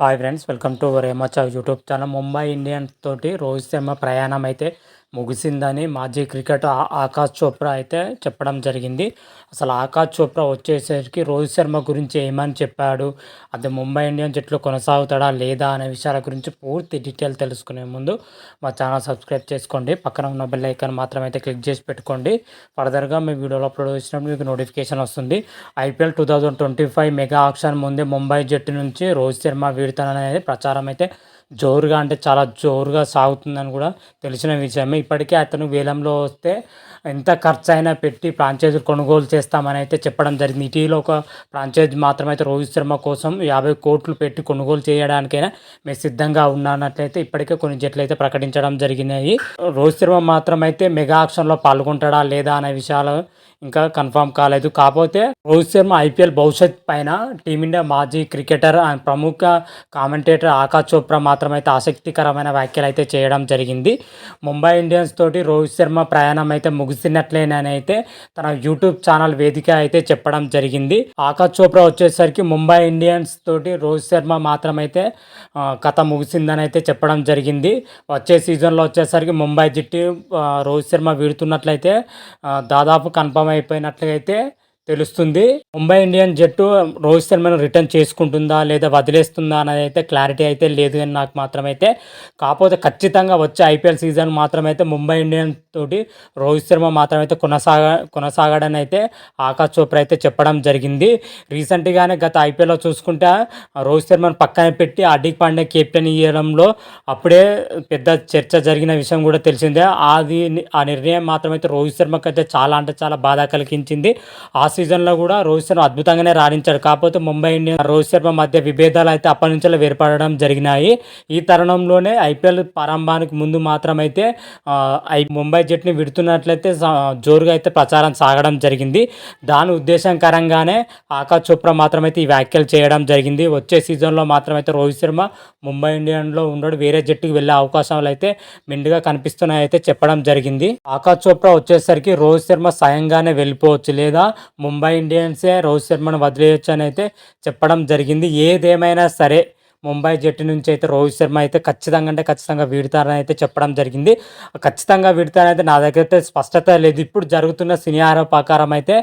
Hi friends, welcome to రేమచ్ YouTube channel. Mumbai Indians తోటి రోహిత్ శర్మ ప్రయాణం అయితే ముగిసిందని మాజీ క్రికెట్ ఆకాష్ చోప్రా అయితే చెప్పడం జరిగింది. అసలు ఆకాష్ చోప్రా వచ్చేసరికి రోహిత్ శర్మ గురించి ఏమని చెప్పాడు, అది ముంబై ఇండియన్స్ జట్టులో కొనసాగుతాడా లేదా అనే విషయాల గురించి పూర్తి డీటెయిల్ తెలుసుకునే ముందు మా ఛానల్ సబ్స్క్రైబ్ చేసుకోండి. పక్కన ఉన్న బెల్ ఐకాన్ మాత్రం అయితే క్లిక్ చేసి పెట్టుకోండి. ఫర్దర్గా మీ వీడియోలో అప్లోడ్ చేసినప్పుడు మీకు నోటిఫికేషన్ వస్తుంది. ఐపీఎల్ 2025 మెగా ఆక్షన్ ముందే ముంబై జట్టు నుంచి రోహిత్ శర్మ వీడుతాననేది ప్రచారం అయితే జోరుగా, అంటే చాలా జోరుగా సాగుతుందని కూడా తెలిసిన విషయమే. ఇప్పటికే అతను వేలంలో వస్తే ఎంత ఖర్చు అయినా పెట్టి ఫ్రాంచైజీ కొనుగోలు చేస్తామని అయితే చెప్పడం జరిగింది. ఇటీవల ఒక ఫ్రాంచైజీ మాత్రమైతే రోహిత్ శర్మ కోసం 50 కోట్లు పెట్టి కొనుగోలు చేయడానికైనా మేము సిద్ధంగా ఉన్నట్లయితే ఇప్పటికే కొన్ని జట్లు అయితే ప్రకటించడం జరిగినాయి. రోహిత్ శర్మ మాత్రం అయితే మెగా ఆక్షన్లో పాల్గొంటాడా లేదా అనే విషయాలు ఇంకా కన్ఫర్మ్ కాలేదు. కాకపోతే రోహిత్ శర్మ ఐపీఎల్ భవిష్యత్ పైన టీమిండియా మాజీ క్రికెటర్ అండ్ ప్రముఖ కామెంటేటర్ ఆకాష్ చోప్రా మాత్రమైతే ఆసక్తికరమైన వ్యాఖ్యలు అయితే చేయడం జరిగింది. ముంబై ఇండియన్స్ తోటి రోహిత్ శర్మ ప్రయాణం అయితే ముగిసినట్లేనని అయితే తన యూట్యూబ్ ఛానల్ వేదిక అయితే చెప్పడం జరిగింది. ఆకాష్ చోప్రా వచ్చేసరికి ముంబై ఇండియన్స్ తోటి రోహిత్ శర్మ మాత్రమైతే కథ ముగిసిందని అయితే చెప్పడం జరిగింది. వచ్చే సీజన్లో వచ్చేసరికి ముంబై జట్టు రోహిత్ శర్మ వీడుతున్నట్లయితే దాదాపు కన్ఫర్మ్ అయిపోయినట్లయితే తెలుస్తుంది. ముంబై ఇండియన్ జట్టు రోహిత్ శర్మను రిటర్న్ చేసుకుంటుందా లేదా వదిలేస్తుందా అనేది అయితే క్లారిటీ అయితే లేదు అని నాకు మాత్రమైతే. కాకపోతే ఖచ్చితంగా వచ్చే ఐపీఎల్ సీజన్ మాత్రమైతే ముంబై ఇండియన్స్ తోటి రోహిత్ శర్మ మాత్రమైతే కొనసాగడని అయితే ఆకాష్ చోప్రా అయితే చెప్పడం జరిగింది. రీసెంట్గానే గత ఐపీఎల్లో చూసుకుంటే రోహిత్ శర్మను పక్కన పెట్టి హార్దిక్ పాండ్యా కెప్టెన్ ఇవ్వడంలో అప్పుడే పెద్ద చర్చ జరిగిన విషయం కూడా తెలిసిందే. ఆ నిర్ణయం మాత్రమైతే రోహిత్ శర్మకి అయితే చాలా అంటే చాలా బాధ కలిగించింది. ఆ సీజన్లో కూడా రోహిత్ శర్మ అద్భుతంగానే రాణించాడు. కాకపోతే ముంబై ఇండియన్స్ రోహిత్ శర్మ మధ్య విభేదాలు అయితే అప్పటి నుంచి ఏర్పడడం జరిగినాయి. ఈ తరుణంలోనే ఐపీఎల్ ప్రారంభానికి ముందు మాత్రమైతే ముంబై జట్టుని విడుతున్నట్లయితే జోరుగా అయితే ప్రచారం సాగడం జరిగింది. దాని ఉద్దేశంకరంగానే ఆకాష్ చోప్రా మాత్రమైతే ఈ వ్యాఖ్యలు చేయడం జరిగింది. వచ్చే సీజన్లో మాత్రమైతే రోహిత్ శర్మ ముంబై ఇండియన్స్లో ఉండడు, వేరే జట్టుకు వెళ్ళే అవకాశాలు అయితే మెండుగా కనిపిస్తున్నాయి అయితే చెప్పడం జరిగింది. ఆకాష్ చోప్రా వచ్చేసరికి రోహిత్ శర్మ స్వయంగానే వెళ్ళిపోవచ్చు లేదా ముంబై ఇండియన్సే రోహిత్ శర్మను వదిలేయచ్చు అని అయితే చెప్పడం జరిగింది. ఏదేమైనా సరే ముంబై జట్టు నుంచి అయితే రోహిత్ శర్మ అయితే ఖచ్చితంగా వీడుతారని అయితే చెప్పడం జరిగింది. ఖచ్చితంగా వీడుతారనైతే నా దగ్గర అయితే స్పష్టత లేదు. ఇప్పుడు జరుగుతున్న సినియారో ప్రకారం అయితే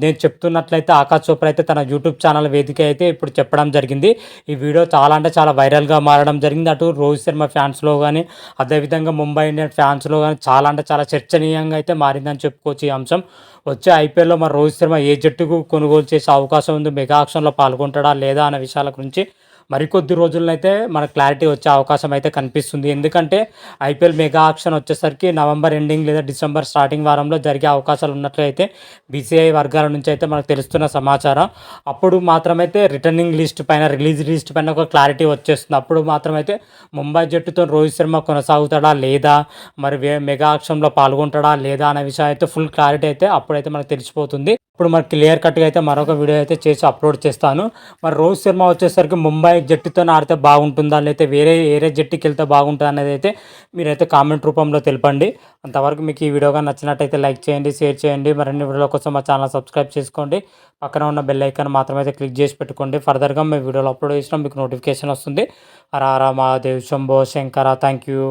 నేను చెప్తున్నట్లయితే ఆకాష్ చోప్రా అయితే తన యూట్యూబ్ ఛానల్ వేదిక అయితే ఇప్పుడు చెప్పడం జరిగింది. ఈ వీడియో చాలా అంటే చాలా వైరల్గా మారడం జరిగింది. అటు రోహిత్ శర్మ ఫ్యాన్స్లో కానీ అదేవిధంగా ముంబై ఇండియన్స్ ఫ్యాన్స్లో కానీ చాలా అంటే చాలా చర్చనీయంగా అయితే మారిందని చెప్పుకోవచ్చు ఈ అంశం. వచ్చే ఐపీఎల్లో మరి రోహిత్ శర్మ ఏ జట్టుకు కొనుగోలు చేసే అవకాశం ఉంది, మెగా ఆక్షన్లో పాల్గొంటాడా లేదా అనే విషయాల గురించి మరికొద్ది రోజులనైతే మనకు క్లారిటీ వచ్చే అవకాశం అయితే కనిపిస్తుంది. ఎందుకంటే ఐపీఎల్ మెగా ఆక్షన్ వచ్చేసరికి నవంబర్ ఎండింగ్ లేదా డిసెంబర్ స్టార్టింగ్ వారంలో జరిగే అవకాశాలు ఉన్నట్లయితే బీసీఐ వర్గాల నుంచి అయితే మనకు తెలుస్తున్న సమాచారం. అప్పుడు మాత్రమైతే రిటర్నింగ్ లిస్ట్ పైన, రిలీజ్ లిస్ట్ పైన ఒక క్లారిటీ వచ్చేస్తుంది. అప్పుడు మాత్రమైతే ముంబై జట్టుతో రోహిత్ శర్మ కొనసాగుతాడా లేదా, మరి మెగా ఆక్షన్లో పాల్గొంటాడా లేదా అనే విషయం అయితే ఫుల్ క్లారిటీ అయితే అప్పుడైతే మనకు తెలిసిపోతుంది. ఇప్పుడు మనకి క్లియర్ కట్గా అయితే మరొక వీడియో అయితే చేసి అప్లోడ్ చేస్తాను. మరి రోహిత్ శర్మ వచ్చేసరికి ముంబై జట్టుతో ఆడితే బాగుంటుందా లేకపోతే వేరే జట్టుకి వెళ్తే బాగుంటుందా అనేది అయితే మీరైతే కామెంట్ రూపంలో తెలపండి. అంతవరకు మీకు ఈ వీడియోగా నచ్చినట్టయితే లైక్ చేయండి, షేర్ చేయండి. మరిన్ని వీడియోల కోసం మా ఛానల్ సబ్స్క్రైబ్ చేసుకోండి. పక్కన ఉన్న బెల్ ఐకాన్ మాత్రమైతే క్లిక్ చేసి పెట్టుకోండి. ఫర్దర్గా మీ వీడియోలో అప్లోడ్ చేసినా మీకు నోటిఫికేషన్ వస్తుంది. హర హర మహాదేవ్, శంభో శంకర. Thank you.